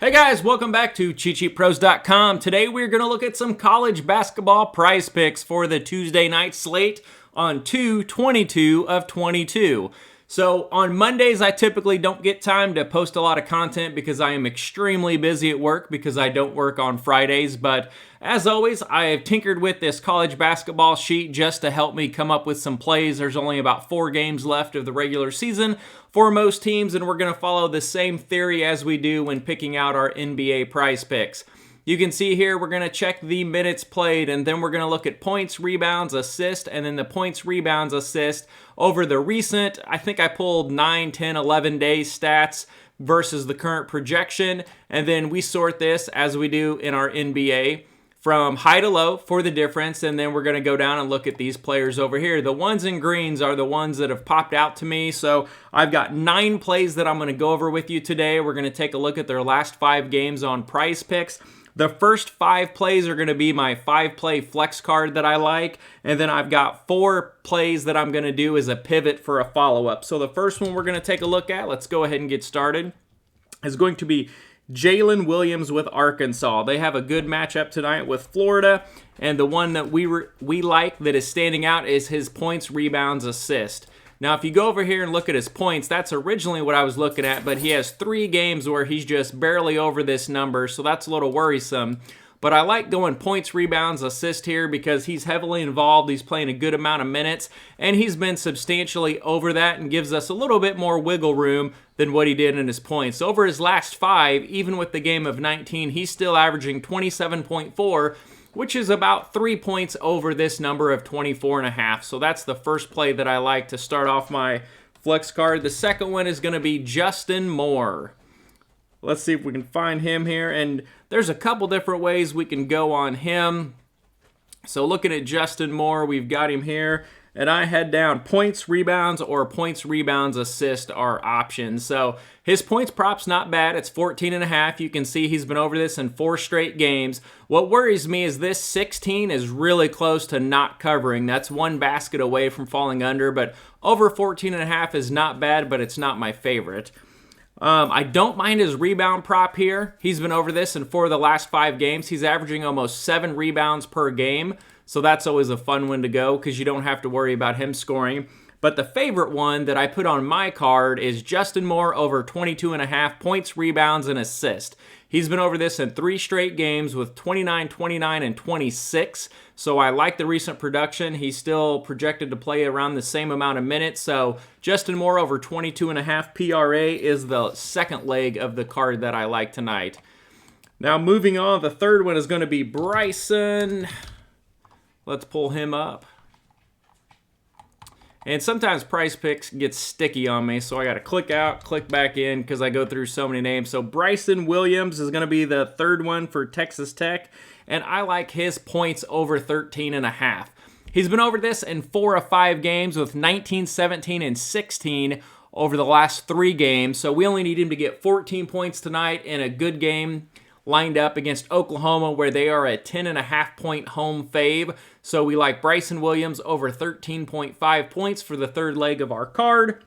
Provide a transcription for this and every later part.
Hey guys, welcome back to CheatSheetPros.com. Today we're going to look at some college basketball prize picks for the Tuesday night slate on 2/22 of 22. So on Mondays, I typically don't get time to post a lot of content because I am extremely busy at work because I don't work on Fridays. But as always, I have tinkered with this college basketball sheet just to help me come up with some plays. There's only about 4 games left of the regular season for most teams, and we're going to follow the same theory as we do when picking out our NBA prize picks. You can see here we're going to check the minutes played, and then we're going to look at points, rebounds, assist, and then the points, rebounds, assist over the recent, I think I pulled 9, 10, 11 days stats versus the current projection, and then we sort this as we do in our NBA from high to low for the difference, and then we're going to go down and look at these players over here. The ones in greens are the ones that have popped out to me, so I've got 9 plays that I'm going to go over with you today. We're going to take a look at their last 5 games on prize picks. The first 5 plays are going to be my 5-play flex card that I like, and then I've got 4 plays that I'm going to do as a pivot for a follow-up. So the first one we're going to take a look at, let's go ahead and get started, is going to be Jalen Williams with Arkansas. They have a good matchup tonight with Florida, and the one that we like that is standing out is his points, rebounds, assist. Now, if you go over here and look at his points, that's originally what I was looking at, but he has 3 games where he's just barely over this number, so that's a little worrisome. But I like going points, rebounds, assist here because he's heavily involved. He's playing a good amount of minutes, and he's been substantially over that and gives us a little bit more wiggle room than what he did in his points. Over his last 5, even with the game of 19, he's still averaging 27.4, which is about 3 points over this number of 24.5. So that's the first play that I like to start off my flex card. The second one is going to be Justin Moore. Let's see if we can find him here. And there's a couple different ways we can go on him. So looking at Justin Moore, we've got him here. And I had down points, rebounds, or points, rebounds, assist are options. So his points prop's not bad. It's 14.5. You can see he's been over this in 4 straight games. What worries me is this 16 is really close to not covering. That's 1 basket away from falling under, but over 14.5 is not bad, but it's not my favorite. I don't mind his rebound prop here. He's been over this in 4 of the last 5 games. He's averaging almost 7 rebounds per game. So that's always a fun one to go because you don't have to worry about him scoring. But the favorite one that I put on my card is Justin Moore over 22.5 points, rebounds, and assist. He's been over this in 3 straight games with 29, 29, and 26. So I like the recent production. He's still projected to play around the same amount of minutes. So Justin Moore over 22.5 PRA is the second leg of the card that I like tonight. Now moving on, the third one is going to be Bryson. Let's pull him up. And sometimes price picks get sticky on me, so I got to click out, click back in because I go through so many names. So Bryson Williams is going to be the third one for Texas Tech, and I like his points over 13.5. He's been over this in 4 of 5 games with 19, 17, and 16 over the last 3 games. So we only need him to get 14 points tonight in a good game lined up against Oklahoma where they are a 10.5 point home fave. So we like Bryson Williams over 13.5 points for the third leg of our card.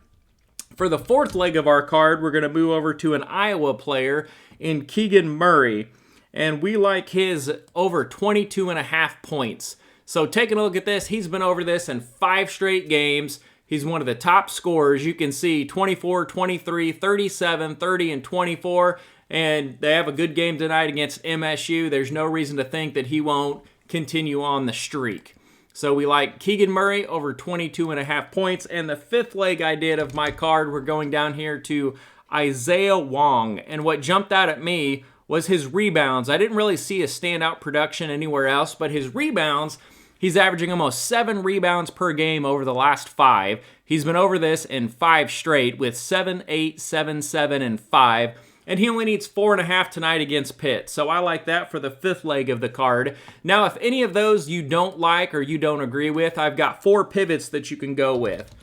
For the fourth leg of our card, we're going to move over to an Iowa player in Keegan Murray. And we like his over 22.5 points. So taking a look at this, he's been over this in 5 straight games. He's one of the top scorers. You can see 24, 23, 37, 30, and 24. And they have a good game tonight against MSU. There's no reason to think that he won't continue on the streak. So we like Keegan Murray over 22.5 points. And the fifth leg I did of my card, we're going down here to Isaiah Wong. And what jumped out at me was his rebounds. I didn't really see a standout production anywhere else, but his rebounds, he's averaging almost 7 rebounds per game over the last 5. He's been over this in 5 straight with 7, 8, 7, 7, and 5. And he only needs 4.5 tonight against Pitt. So I like that for the fifth leg of the card. Now, if any of those you don't like or you don't agree with, I've got 4 pivots that you can go with.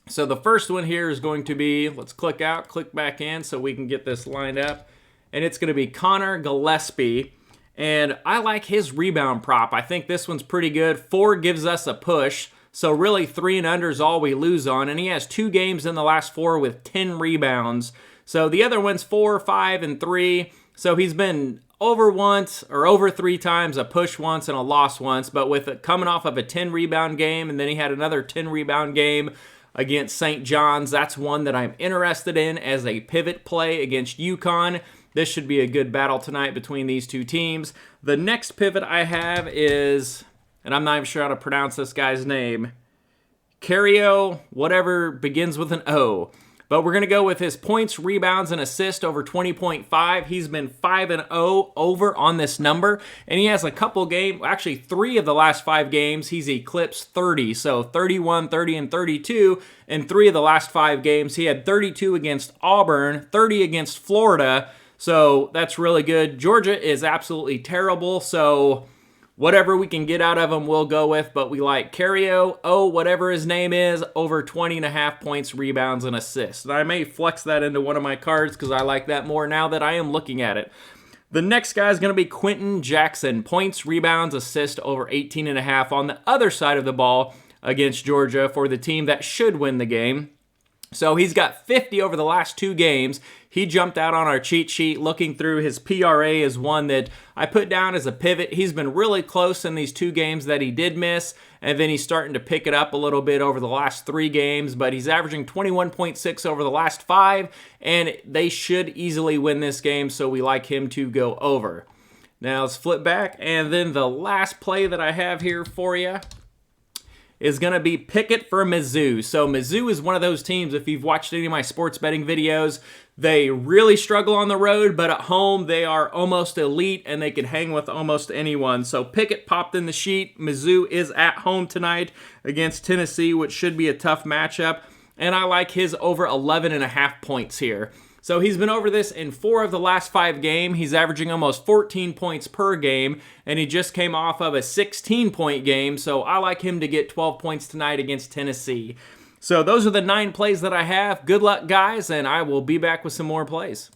So the first one here is going to be, let's click out, click back in so we can get this lined up. And it's going to be Connor Gillespie. And I like his rebound prop. I think this one's pretty good. 4 gives us a push. So really 3 and under is all we lose on. And he has 2 games in the last 4 with 10 rebounds. So the other one's 4, 5, and 3. So he's been over once or over 3 times, a push once and a loss once, but with it coming off of a 10 rebound game, and then he had another 10 rebound game against St. John's. That's one that I'm interested in as a pivot play against UConn. This should be a good battle tonight between these two teams. The next pivot I have is, and I'm not even sure how to pronounce this guy's name, Cario, whatever begins with an O. But we're going to go with his points, rebounds, and assists over 20.5. He's been 5-0 over on this number. And he has a couple games, actually 3 of the last 5 games, he's eclipsed 30. So 31, 30, and 32 in 3 of the last 5 games. He had 32 against Auburn, 30 against Florida. So that's really good. Georgia is absolutely terrible. So whatever we can get out of him, we'll go with. But we like Cario, whatever his name is, over 20.5 points, rebounds, and assists. And I may flex that into one of my cards because I like that more now that I am looking at it. The next guy is going to be Quinton Jackson. Points, rebounds, assists over 18.5 on the other side of the ball against Georgia for the team that should win the game. So he's got 50 over the last 2 games. He jumped out on our cheat sheet. Looking through, his PRA is one that I put down as a pivot. He's been really close in these 2 games that he did miss, and then he's starting to pick it up a little bit over the last 3 games, but he's averaging 21.6 over the last 5, and they should easily win this game, so we like him to go over. Now let's flip back, and then the last play that I have here for you is going to be Pickett for Mizzou. So Mizzou is one of those teams, if you've watched any of my sports betting videos, they really struggle on the road, but at home they are almost elite and they can hang with almost anyone. So Pickett popped in the sheet. Mizzou is at home tonight against Tennessee, which should be a tough matchup. And I like his over 11.5 points here. So he's been over this in 4 of the last 5 games. He's averaging almost 14 points per game, and he just came off of a 16-point game, so I like him to get 12 points tonight against Tennessee. So those are the 9 plays that I have. Good luck, guys, and I will be back with some more plays.